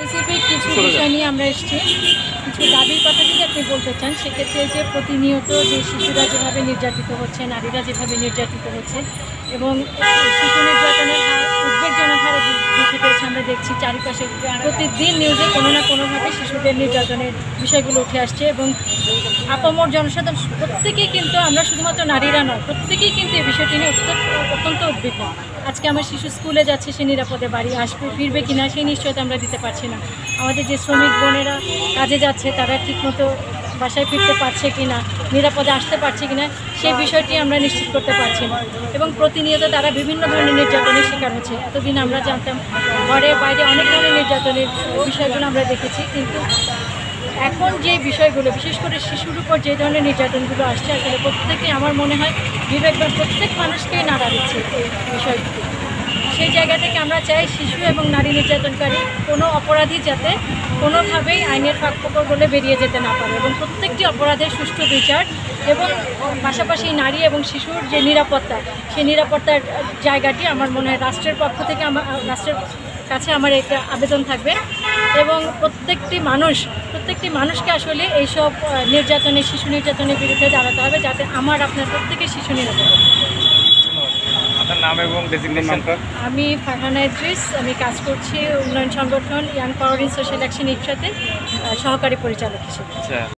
Specific কিছু বিষয় নিয়ে আমরা এসেছি। কিছু দাবির কথা যদি আপনি বলতে চান, সেক্ষেত্রে যে প্রতিনিয়ত যে শিশুরা যেভাবে নির্যাতিত হচ্ছে, নারীরা যেভাবে নির্যাতিত হচ্ছে এবং শিশু নির্যাতনের হার উদ্বেগজনক হারে বৃদ্ধি পেয়েছে আমরা দেখছি। চারিপাশে প্রতিদিন নিউজে কোনো না কোনোভাবে শিশুদের নির্যাতনের বিষয়গুলো উঠে আসছে এবং আপামর জনসাধারণ প্রত্যেকেই কিন্তু, আমরা শুধুমাত্র নারীরা নয়, প্রত্যেকেই কিন্তু এই বিষয়টি নিয়ে অত্যন্ত উদ্বিগ্ন। আজকে আমার শিশু স্কুলে যাচ্ছে, সে নিরাপদে বাড়ি আসবে, ফিরবে কিনা সেই নিশ্চয়তা আমরা দিতে পারছি না। আমাদের যে শ্রমিক বোনেরা কাজে যাচ্ছে, তারা ঠিকমতো বাসায় ফিরতে পারছে কিনা, নিরাপদে আসতে পারছে কিনা, সেই বিষয়টি আমরা নিশ্চিত করতে পারছি না। এবং প্রতিনিয়ত তারা বিভিন্ন ধরনের নির্যাতনের শিকার হচ্ছে। এতদিন আমরা জানতাম ঘরে বাইরে অনেক ধরনের নির্যাতনের বিষয়গুলো আমরা দেখেছি, কিন্তু এখন যে বিষয়গুলো, বিশেষ করে শিশুর উপর যে ধরনের নির্যাতনগুলো আসছে, আসলে প্রত্যেকেই আমার মনে হয় বিবেকবান প্রত্যেক মানুষকেই নাড়া দিচ্ছে এই বিষয়গুলো। সেই জায়গা থেকে আমরা চাই শিশু এবং নারী নির্যাতনকারী কোনো অপরাধী যাতে কোনোভাবেই আইনের ফাঁকফোকর বলে বেরিয়ে যেতে না পারে এবং প্রত্যেকটি অপরাধের সুষ্ঠু বিচার এবং পাশাপাশি নারী এবং শিশুর যে নিরাপত্তা, সেই নিরাপত্তার জায়গাটি আমার মনে হয় রাষ্ট্রের পক্ষ থেকে রাষ্ট্রের কাছে আমার একটা আবেদন থাকবে এবং প্রত্যেকটি মানুষকে আসলে এইসব শিশু নির্যাতনের বিরুদ্ধে দাঁড়াতে হবে, যাতে আপনার প্রত্যেকের শিশু নিরাপদ। আপনার নাম এবং ডেজিগনেশনটা? আমি ফারহানা ইদ্রিস, আমি কাজ করছি উন্নয়ন সংগঠন young power in social action ইফসাতে সহকারী পরিচালক হিসেবে।